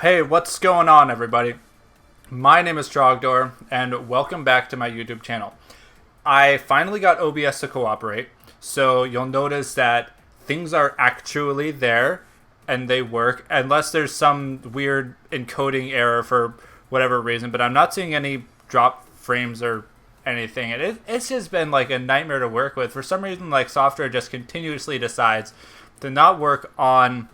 Hey, what's going on, everybody? My name is Trogdor, and welcome back to my YouTube channel. I finally got OBS to cooperate, so you'll notice that things are actually there and they work, unless there's some weird encoding error for whatever reason, but I'm not seeing any drop frames or anything. It's just been like a nightmare to work with. For some reason, like software just continuously decides to not work on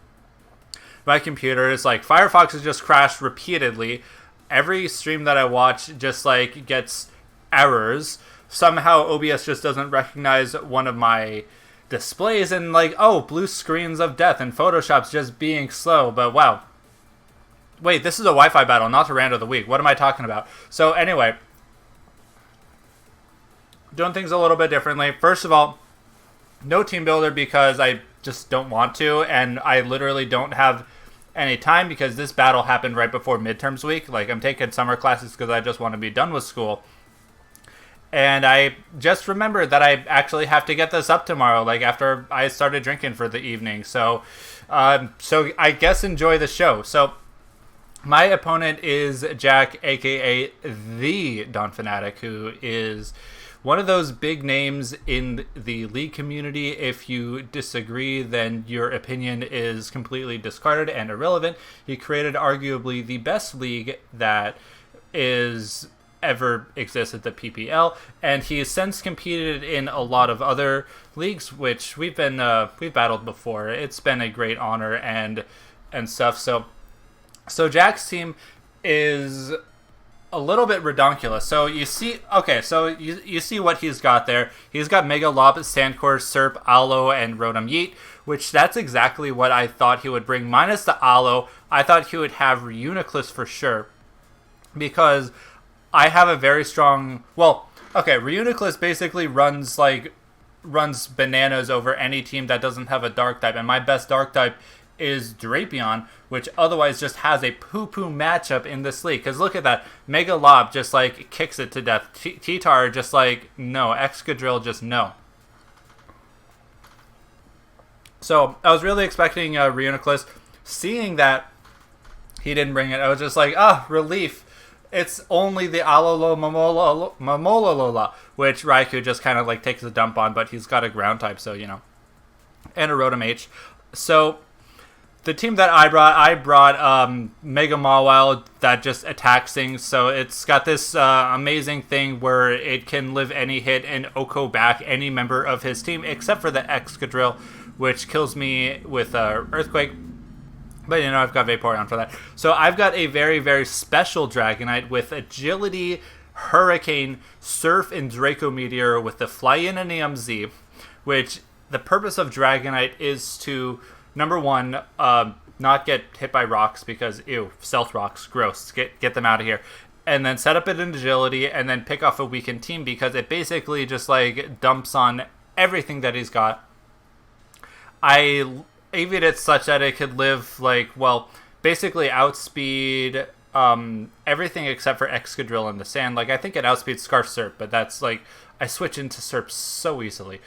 my computer. Is like Firefox has just crashed repeatedly. Every stream that I watch just like gets errors. Somehow OBS just doesn't recognize one of my displays and like, oh, blue screens of death, and Photoshop's just being slow. But wow. Wait, this is a Wi-Fi battle, not a rant of the week. What am I talking about? So anyway, doing things a little bit differently. First of all, no team builder because I just don't want to, and I literally don't have any time because this battle happened right before midterms week. Like, I'm taking summer classes because I just want to be done with school. And I just remembered that I actually have to get this up tomorrow, like after I started drinking for the evening. So I guess enjoy the show. So my opponent is Jack, aka the Don Fanatic, who is one of those big names in the league community. If you disagree, then your opinion is completely discarded and irrelevant. He created arguably the best league that is ever existed, the PPL, and he has since competed in a lot of other leagues, which we've battled before. It's been a great honor and stuff. So Jack's team is a little bit redonkulous. So you see, okay, so you see what he's got there. He's got Mega Lob, Sandcore, Serp, Aloe, and Rotom Yeet, which that's exactly what I thought he would bring. Minus the Aloe, I thought he would have Reuniclus for sure, because I have a very strong, well, okay, Reuniclus basically runs bananas over any team that doesn't have a dark type, and my best dark type is Drapion, which otherwise just has a poo-poo matchup in this league. Because look at that. Mega Lob just, like, kicks it to death. T-Tar just, like, no. Excadrill just no. So, I was really expecting Reuniclus. Seeing that he didn't bring it, I was just like, relief. It's only the Alolo Mamololola, which Raikou just kind of, like, takes a dump on, but he's got a ground type, so, you know. And a Rotom H. So the team that I brought Mega Mawile that just attacks things. So it's got this amazing thing where it can live any hit and Oko back any member of his team, except for the Excadrill, which kills me with Earthquake. But, you know, I've got Vaporeon for that. So I've got a very, very special Dragonite with Agility, Hurricane, Surf, and Draco Meteor with the Fly-In and EMZ, which the purpose of Dragonite is to, number one, not get hit by rocks because, ew, stealth rocks, gross. Get them out of here. And then set up an agility and then pick off a weakened team because it basically just, like, dumps on everything that he's got. I aviate it such that it could live, like, well, basically outspeed everything except for Excadrill in the sand. Like, I think it outspeeds Scarf Serp, but that's, like, I switch into Serp so easily.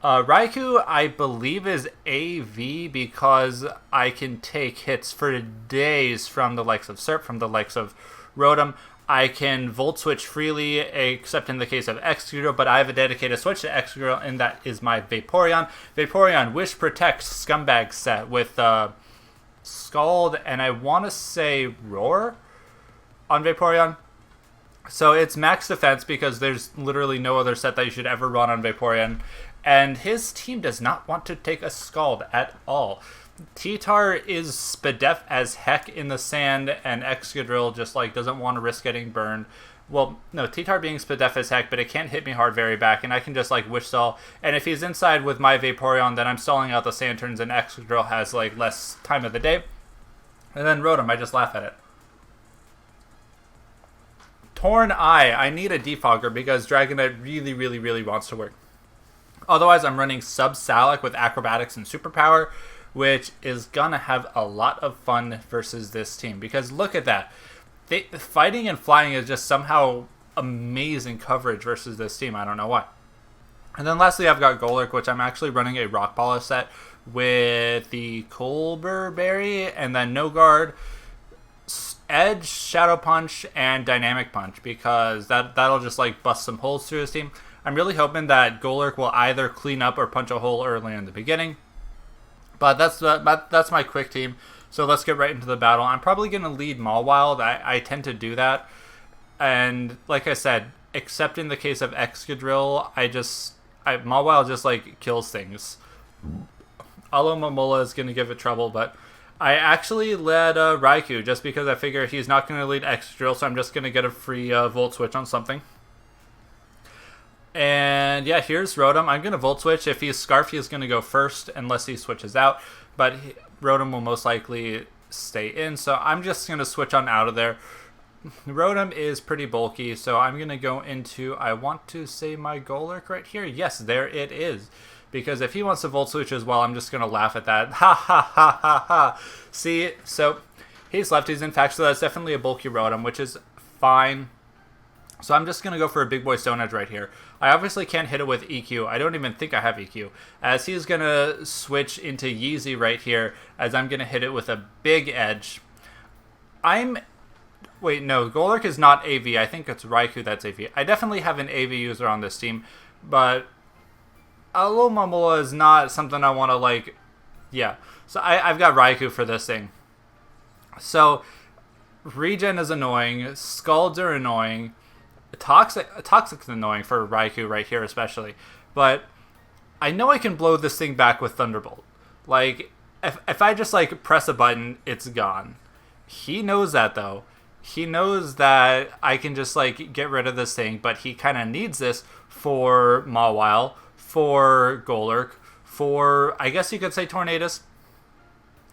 Raikou, I believe, is AV because I can take hits for days from the likes of Serp, from the likes of Rotom. I can Volt Switch freely, except in the case of Excadrill, but I have a dedicated switch to Excadrill, and that is my Vaporeon. Vaporeon Wish Protect Scumbag set with Scald, and I want to say Roar on Vaporeon. So it's max defense because there's literally no other set that you should ever run on Vaporeon. And his team does not want to take a Scald at all. T-Tar is Spadef as heck in the sand, and Excadrill just, like, doesn't want to risk getting burned. Well, no, T-Tar being Spadef as heck, but it can't hit me hard very back, and I can just, like, Wish Stall. And if he's inside with my Vaporeon, then I'm stalling out the Santurns, and Excadrill has, like, less time of the day. And then Rotom, I just laugh at it. Torn Eye, I need a Defogger because Dragonite really, really, really wants to work. Otherwise, I'm running Sub-Salic with Acrobatics and Superpower, which is gonna have a lot of fun versus this team. Because look at that. Fighting and flying is just somehow amazing coverage versus this team. I don't know why. And then lastly, I've got Golurk, which I'm actually running a Rock Polish set with the Colbur Berry and then No Guard. Edge, Shadow Punch, and Dynamic Punch, because that'll just like bust some holes through his team. I'm really hoping that Golurk will either clean up or punch a hole early in the beginning. But that's my quick team. So let's get right into the battle. I'm probably going to lead Mawile. I tend to do that. And like I said, except in the case of Excadrill, Mawile just like kills things. Alomomola is going to give it trouble, but I actually led Raikou just because I figure he's not going to lead Excadrill, so I'm just going to get a free Volt Switch on something. And yeah, here's Rotom. I'm going to Volt Switch. If he's Scarf, he's going to go first unless he switches out, but Rotom will most likely stay in, so I'm just going to switch on out of there. Rotom is pretty bulky, so I'm going to go into, I want to say my Golurk right here. Yes, there it is. Because if he wants to Volt Switch as well, I'm just going to laugh at that. Ha ha ha ha ha. See, so he's lefties, in fact, so that's definitely a bulky Rotom, which is fine. So I'm just going to go for a big boy Stone Edge right here. I obviously can't hit it with EQ. I don't even think I have EQ. As he's going to switch into Yeezy right here, as I'm going to hit it with a big Edge. Wait, no, Golurk is not AV. I think it's Raikou that's AV. I definitely have an AV user on this team, but Alomomola is not something I want to like. Yeah, so I've got Raikou for this thing. So Regen is annoying. Scalds are annoying. Toxic's annoying for Raikou right here especially. But I know I can blow this thing back with Thunderbolt. Like, if I just like press a button, it's gone. He knows that though. He knows that I can just like get rid of this thing, but he kind of needs this for Mawile, for Golurk, for, I guess you could say, Tornadus.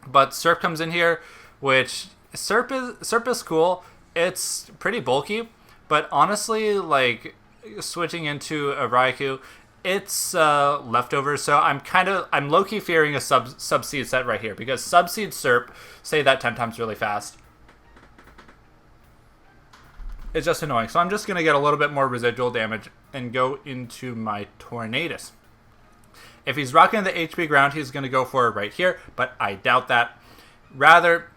But Serp comes in here, which Serp is cool. It's pretty bulky, but honestly, like, switching into a Raikou, it's leftovers, so I'm low-key fearing a Subseed set right here, because Subseed Serp, say that 10 times really fast, it's just annoying. So I'm just going to get a little bit more residual damage and go into my Tornadus. If he's rocking the HP ground, he's going to go for it right here, but I doubt that. Rather,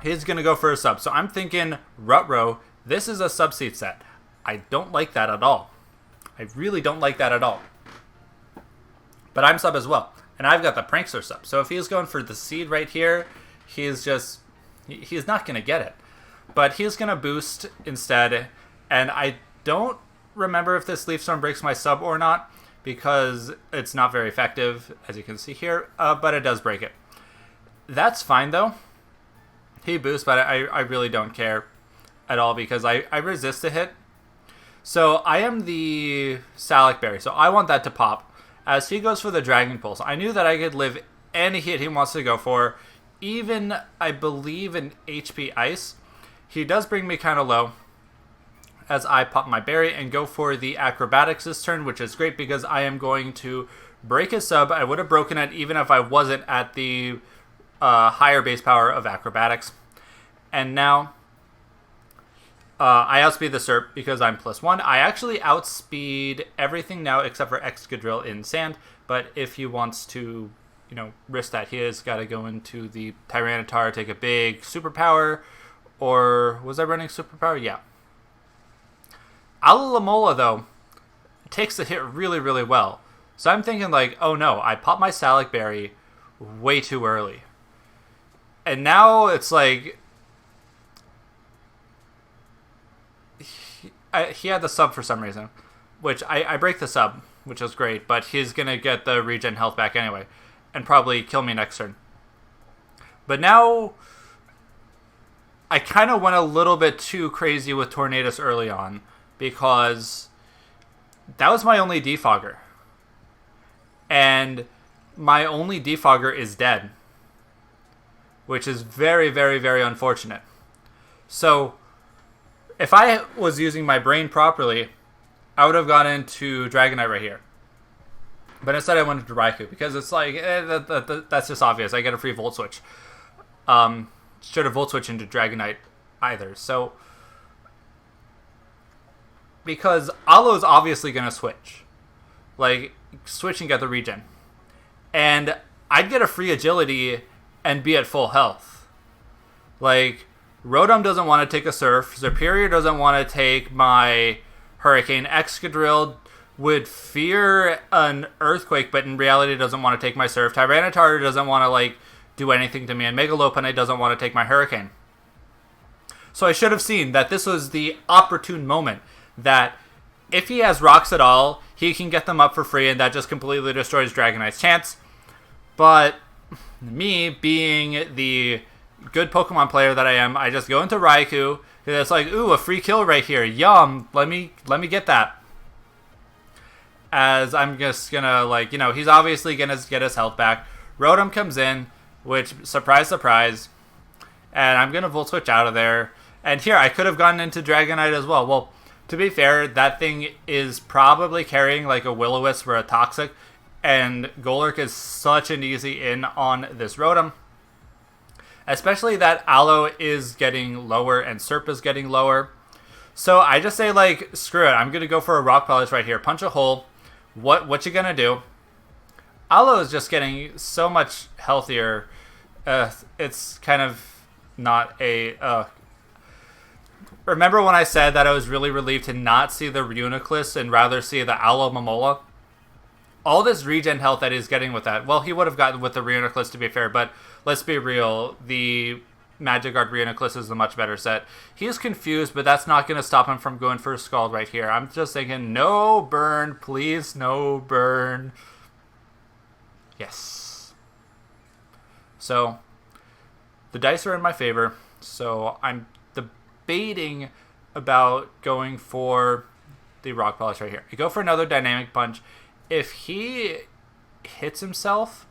he's going to go for a sub. So I'm thinking, Rutro, this is a Subseed set. I don't like that at all. I really don't like that at all. But I'm sub as well, and I've got the Prankster sub. So if he's going for the seed right here, he's not going to get it. But he's going to boost instead, and I don't remember if this Leaf Storm breaks my sub or not, because it's not very effective, as you can see here, but it does break it. That's fine, though. He boosts, but I really don't care at all, because I resist the hit. So I am the Salac Berry, so I want that to pop. As he goes for the Dragon Pulse, I knew that I could live any hit he wants to go for, even, I believe, an HP Ice. He does bring me kind of low as I pop my berry and go for the Acrobatics this turn, which is great because I am going to break his sub. I would have broken it even if I wasn't at the higher base power of Acrobatics. And now I outspeed the Serp because I'm +1. I actually outspeed everything now except for Excadrill in Sand, but if he wants to, risk that, he has got to go into the Tyranitar, take a big superpower. Or was I running superpower? Yeah. Alomomola, though, takes the hit really, really well. So I'm thinking like, oh no, I popped my Salac Berry way too early. And now it's like, he had the sub for some reason, which I break the sub, which is great, but he's going to get the regen health back anyway, and probably kill me next turn. But now I kind of went a little bit too crazy with Tornadus early on, because that was my only defogger. And my only defogger is dead, which is very, very, very unfortunate. So if I was using my brain properly, I would have gone into Dragonite right here. But instead I went into Raikou, because it's like, that's just obvious. I get a free Volt Switch. Should have Volt Switch into Dragonite either. So, because Alo's obviously going to switch. Like, switch and get the regen. And I'd get a free agility and be at full health. Like, Rotom doesn't want to take a Surf. Serperior doesn't want to take my Hurricane. Excadrill would fear an Earthquake, but in reality doesn't want to take my Surf. Tyranitar doesn't want to, like, do anything to me. And Megalopunite doesn't want to take my Hurricane. So I should have seen that this was the opportune moment that if he has rocks at all, he can get them up for free, and that just completely destroys Dragonite's chance. But me, being the good Pokemon player that I am, I just go into Raikou, because it's like, ooh, a free kill right here. Yum, let me get that. As I'm just gonna, like, you know, he's obviously gonna get his health back. Rotom comes in, which, surprise, surprise. And I'm gonna Volt Switch out of there. And here, I could have gotten into Dragonite as well. Well, to be fair, that thing is probably carrying like a Will-O-Wisp or a Toxic, and Golurk is such an easy in on this Rotom. Especially that Aloe is getting lower and Serp is getting lower. So I just say, like, screw it. I'm going to go for a Rock Polish right here. Punch a hole. What you going to do? Aloe is just getting so much healthier. It's kind of not a... Remember when I said that I was really relieved to not see the Reuniclus and rather see the Alomomola? All this regen health that he's getting with that, well, he would have gotten with the Reuniclus, to be fair, but let's be real, the Magikarp Reuniclus is the much better set. He's confused, but that's not going to stop him from going for a Scald right here. I'm just thinking, no burn, please, no burn. Yes. So, the dice are in my favor, so I'm debating about going for the Rock Polish right here. I go for another Dynamic Punch. If he hits himself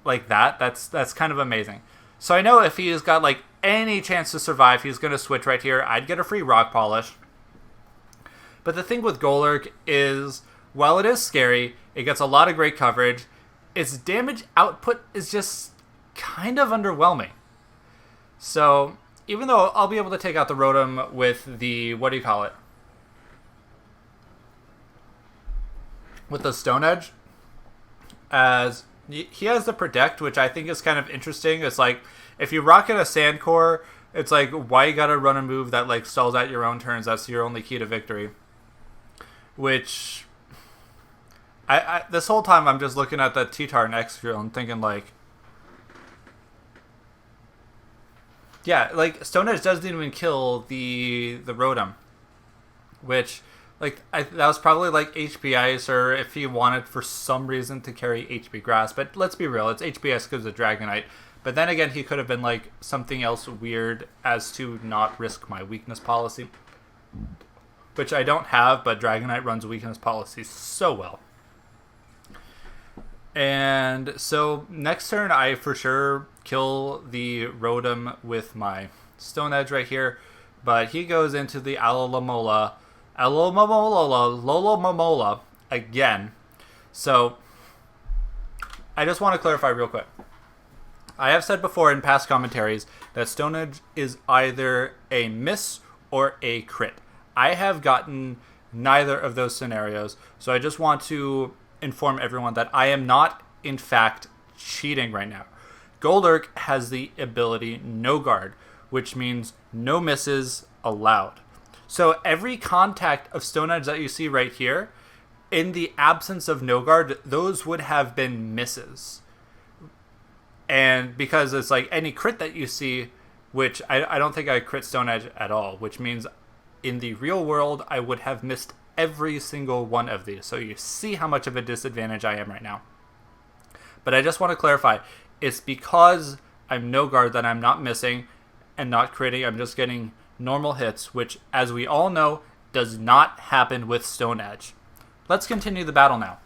like that, that's kind of amazing. So I know if he's got like any chance to survive, he's going to switch right here. I'd get a free Rock Polish. But the thing with Golurk is, while it is scary, it gets a lot of great coverage. Its damage output is just kind of underwhelming. So even though I'll be able to take out the Rotom with the, what do you call it? With the Stone Edge, as he has the Protect, which I think is kind of interesting. It's like, if you rock in a Sand Core, it's like, why you gotta run a move that like stalls out your own turns? That's your only key to victory. Which, I this whole time I'm just looking at the T-Tar and Excadrill and thinking like, yeah, like Stone Edge doesn't even kill the Rotom, which, like, that was probably like HP Ice, or if he wanted for some reason to carry HP Grass. But let's be real, it's HP Ice because of Dragonite. But then again, he could have been like something else weird as to not risk my weakness policy, which I don't have, but Dragonite runs weakness policy so well. And so next turn, I for sure kill the Rotom with my Stone Edge right here. But he goes into the Alomomola again. So I just want to clarify real quick. I have said before in past commentaries that Stone Edge is either a miss or a crit. I have gotten neither of those scenarios, so I just want to inform everyone that I am not, in fact, cheating right now. Golurk has the ability No Guard, which means no misses allowed. So every contact of Stone Edge that you see right here, in the absence of No Guard, those would have been misses. And because it's like any crit that you see, which I don't think I crit Stone Edge at all, which means in the real world, I would have missed every single one of these. So you see how much of a disadvantage I am right now. But I just want to clarify, it's because I'm No Guard that I'm not missing and not critting. I'm just getting normal hits, which, as we all know, does not happen with Stone Edge. Let's continue the battle now.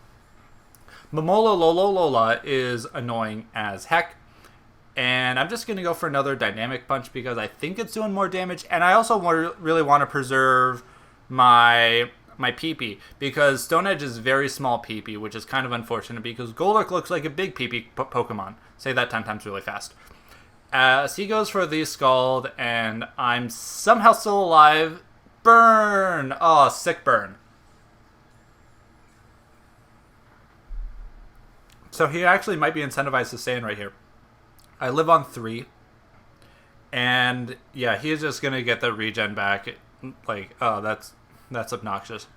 Momololola is annoying as heck, and I'm just going to go for another Dynamic Punch because I think it's doing more damage, and I also really want to preserve my PP, because Stone Edge is very small PP, which is kind of unfortunate because Golurk looks like a big PP Pokemon. Say that 10 times really fast. So he goes for the Scald, and I'm somehow still alive. Burn! Oh, sick burn. So he actually might be incentivized to stay in right here. I live on 3, And yeah, he's just gonna get the regen back. Like, oh, that's obnoxious.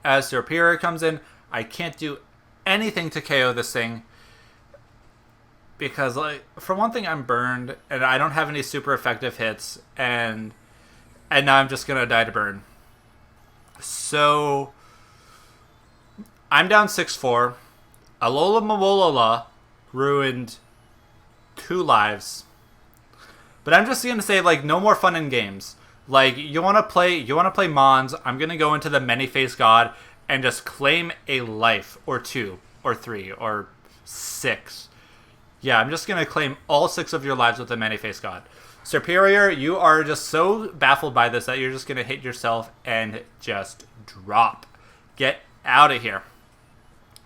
As Superior comes in, I can't do anything to KO this thing because, like, for one thing, I'm burned and I don't have any super effective hits, and now I'm just gonna die to burn. So I'm down 6-4. Alola Mawolola ruined 2 lives. But I'm just gonna say, like, no more fun in games. Like, you wanna play Mons, I'm gonna go into the Many-Faced God and just claim a life, or 2, or 3, or 6. Yeah, I'm just gonna claim all 6 of your lives with the Many-Faced God. Superior, you are just so baffled by this that you're just gonna hit yourself and just drop. Get out of here.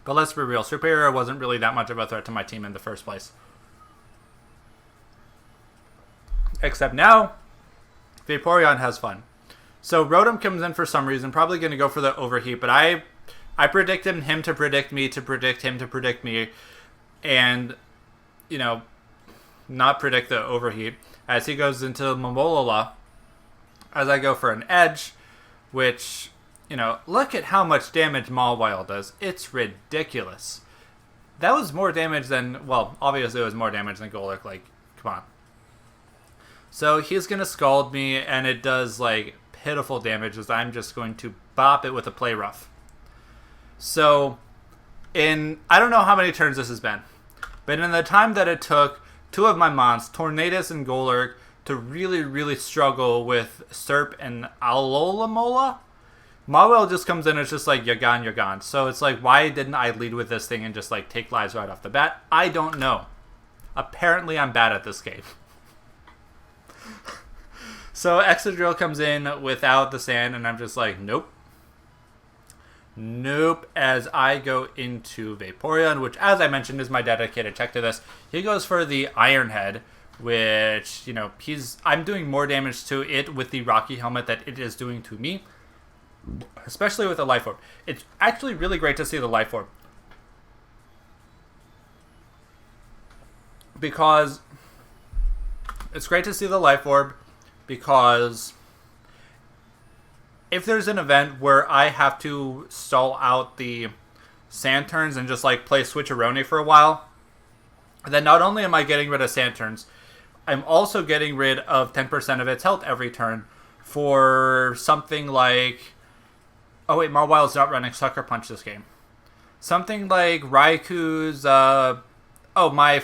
But let's be real, Superior wasn't really that much of a threat to my team in the first place. Except now, Vaporeon has fun. So Rotom comes in for some reason, probably going to go for the Overheat, but I predicted him to predict me, to predict him to predict me, and, you know, not predict the Overheat, as he goes into Momolola, as I go for an Edge, which, you know, look at how much damage Mawile does. It's ridiculous. That was more damage than, well, obviously it was more damage than Golurk, like, come on. So he's going to Scald me, and it does, like, pitiful damage as I'm just going to bop it with a Play Rough. So, I don't know how many turns this has been, but in the time that it took 2 of my Mons, Tornadus and Golurk, to really, really struggle with Serp and Alola, Mawile just comes in and it's just like, you're gone, you're gone. So it's like, why didn't I lead with this thing and just, like, take lives right off the bat? I don't know. Apparently I'm bad at this game. So Excadrill comes in without the sand, and I'm just like, nope. Nope, as I go into Vaporeon, which, as I mentioned, is my dedicated check to this. He goes for the Iron Head, which, you know, I'm doing more damage to it with the Rocky Helmet that it is doing to me, especially with the Life Orb. It's actually really great to see the Life Orb, because it's great to see the Life Orb, because if there's an event where I have to stall out the sand turns and just, like, play Switcheroni for a while, then not only am I getting rid of sand turns, I'm also getting rid of 10% of its health every turn for something like... Oh wait, Mawile's not running Sucker Punch this game. Something like Raiku's... my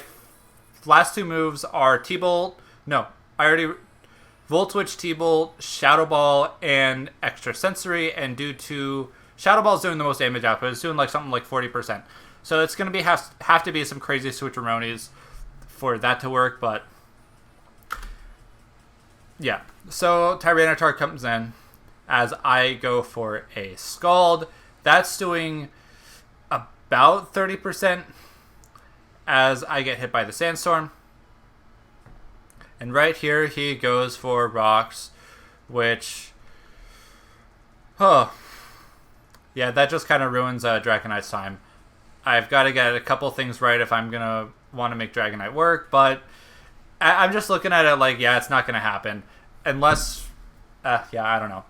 last 2 moves are T-Bolt... No, I already... Volt Switch, T-Bolt, Shadow Ball, and Extra Sensory, and due to... Shadow Ball's doing the most damage output. It's doing, like, something like 40%. So it's going to have to be some crazy Switcheronis for that to work, but... Yeah. So Tyranitar comes in as I go for a Scald. That's doing about 30% as I get hit by the Sandstorm. And right here, he goes for Rocks, which... Oh. Yeah, that just kind of ruins Dragonite's time. I've got to get a couple things right if I'm going to want to make Dragonite work, but I'm just looking at it like, yeah, it's not going to happen. Unless... I don't know.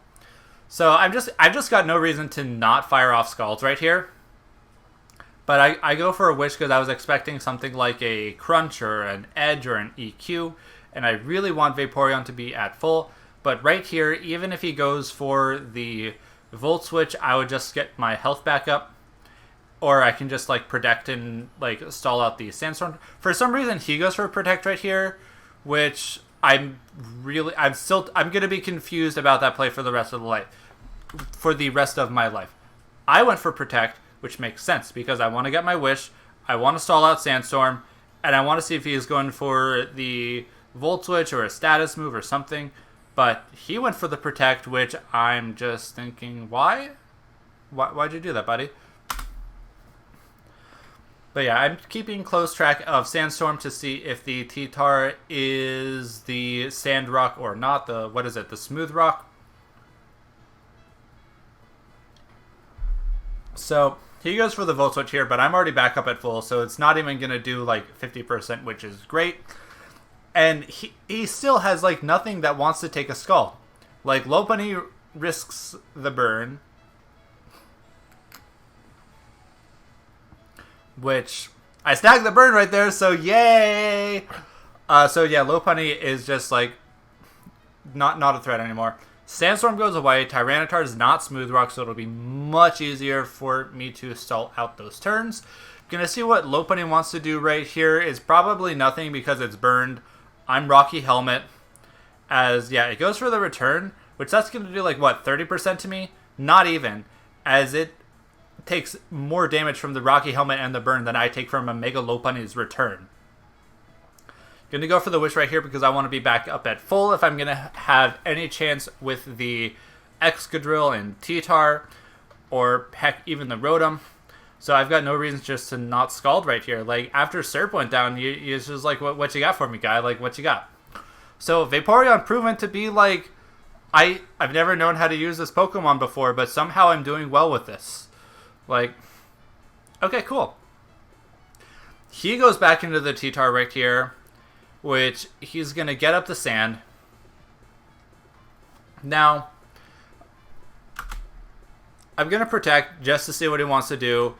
So I've just got no reason to not fire off Scalds right here. But I go for a Wish because I was expecting something like a Crunch or an Edge or an EQ. And I really want Vaporeon to be at full. But right here, even if he goes for the Volt Switch, I would just get my health back up. Or I can just, like, Protect and, like, stall out the Sandstorm. For some reason, he goes for Protect right here, which I'm going to be confused about that play for the rest of my life. I went for Protect, which makes sense because I want to get my Wish, I want to stall out Sandstorm, and I want to see if he is going for the Volt Switch or a status move or something. But he went for the Protect, which I'm just thinking, why? Why'd you do that, buddy? But yeah, I'm keeping close track of Sandstorm to see if the T-Tar is the Sand Rock or not. The Smooth Rock. So he goes for the Volt Switch here, but I'm already back up at full, so it's not even going to do like 50%, which is great. And he still has like nothing that wants to take a skull. Like Lopunny risks the burn, which I snagged the burn right there, so yay! So yeah, Lopunny is just like not a threat anymore. Sandstorm goes away. Tyranitar is not Smooth Rock, so it'll be much easier for me to stall out those turns. Gonna see what Lopunny wants to do right here. Is probably nothing because it's burned. I'm Rocky Helmet. As, yeah, it goes for the return, which that's gonna do like, what, 30% to me? Not even. As it takes more damage from the Rocky Helmet and the burn than I take from a Mega Lopunny's return. Gonna go for the Wish right here because I want to be back up at full if I'm gonna have any chance with the Excadrill and T-Tar, or heck, even the Rotom. So I've got no reason just to not Scald right here. Like, after Serp went down, you just like, what you got for me, guy? Like, what you got? So Vaporeon proven to be like, I've never known how to use this Pokemon before, but somehow I'm doing well with this. Like, okay, cool. He goes back into the T-Tar right here, which he's going to get up the sand. Now, I'm going to protect just to see what he wants to do,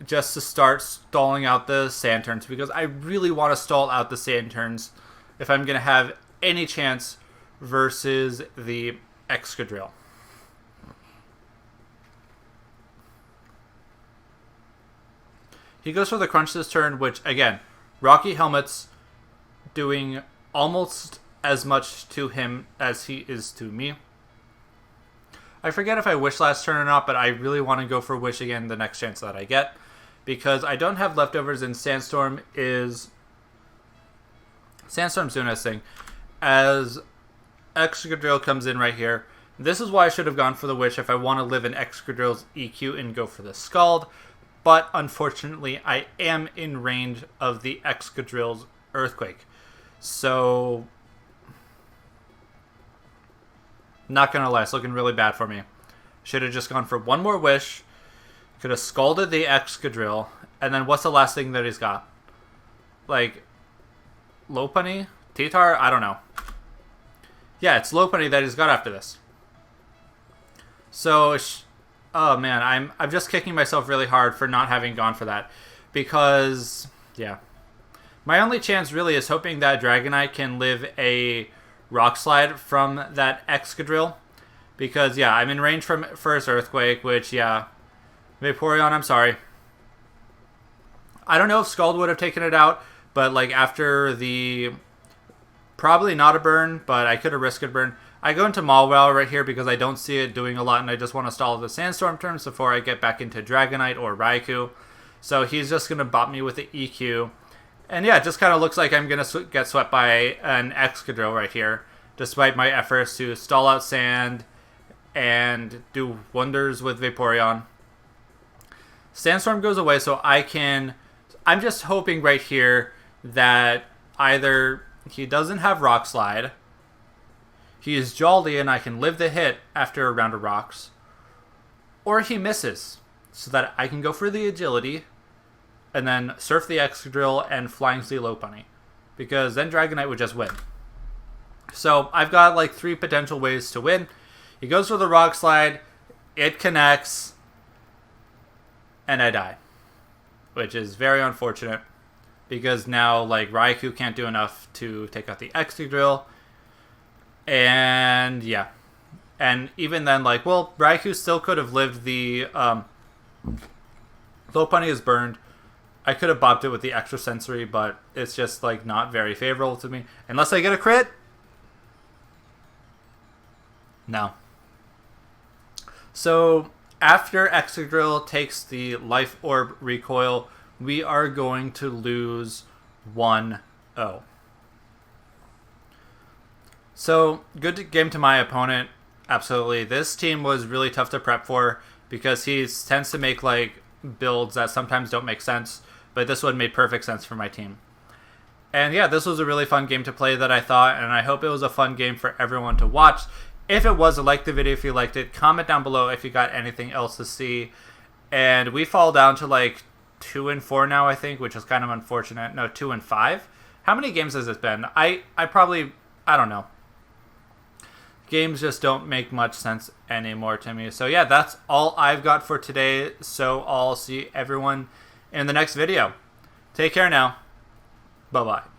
just to start stalling out the sand turns, because I really want to stall out the sand turns if I'm going to have any chance versus the Excadrill. He goes for the Crunch this turn, which, again, Rocky Helmet's doing almost as much to him as he is to me. I forget if I Wish last turn or not, but I really want to go for Wish again the next chance that I get, because I don't have leftovers, and Sandstorm's doing this thing. As Excadrill comes in right here, this is why I should have gone for the Wish if I want to live in Excadrill's EQ and go for the Scald, but unfortunately I am in range of the Excadrill's Earthquake. So, not gonna lie, it's looking really bad for me. Should have just gone for one more Wish, could have Scalded the Excadrill, and then what's the last thing that he's got? Like, Lopunny? T-Tar? I don't know. Yeah, it's Lopunny that he's got after this. So, oh man, I'm just kicking myself really hard for not having gone for that. Because, yeah. My only chance really is hoping that Dragonite can live a Rock Slide from that Excadrill. Because, yeah, I'm in range from first Earthquake, which, yeah. Vaporeon, I'm sorry. I don't know if Scald would have taken it out, but, like, after the... Probably not a burn, but I could have risked a burn. I go into Mawile right here because I don't see it doing a lot, and I just want to stall the Sandstorm turns before I get back into Dragonite or Raikou. So he's just going to bop me with the EQ. And yeah, it just kind of looks like I'm going to get swept by an Excadrill right here, despite my efforts to stall out Sand and do wonders with Vaporeon. Sandstorm goes away, so I'm just hoping right here that either he doesn't have Rock Slide, he is jolly and I can live the hit after a round of rocks, or he misses, so that I can go for the agility and then Surf the Excadrill and Flying Sea Lopunny, because then Dragonite would just win. So I've got like 3 potential ways to win. He goes for the Rock Slide, it connects, and I die, which is very unfortunate, because now like Raikou can't do enough to take out the Excadrill. And yeah, and even then, like, well, Raikou still could have lived the Lopunny is burned. I could have bopped it with the extra sensory, but it's just like not very favorable to me unless I get a crit. No. So after Excadrill takes the Life Orb recoil, we are going to lose 1-0. So, good game to my opponent. Absolutely. This team was really tough to prep for because he tends to make like builds that sometimes don't make sense, but this one made perfect sense for my team. And yeah, this was a really fun game to play that I thought, and I hope it was a fun game for everyone to watch. If it was, like the video if you liked it. Comment down below if you got anything else to see. And we fall down to like 2-4 now, I think, which is kind of unfortunate. No, 2-5. How many games has this been? I probably, I don't know. Games just don't make much sense anymore to me. So yeah, that's all I've got for today. So I'll see everyone in the next video. Take care now. Bye-bye.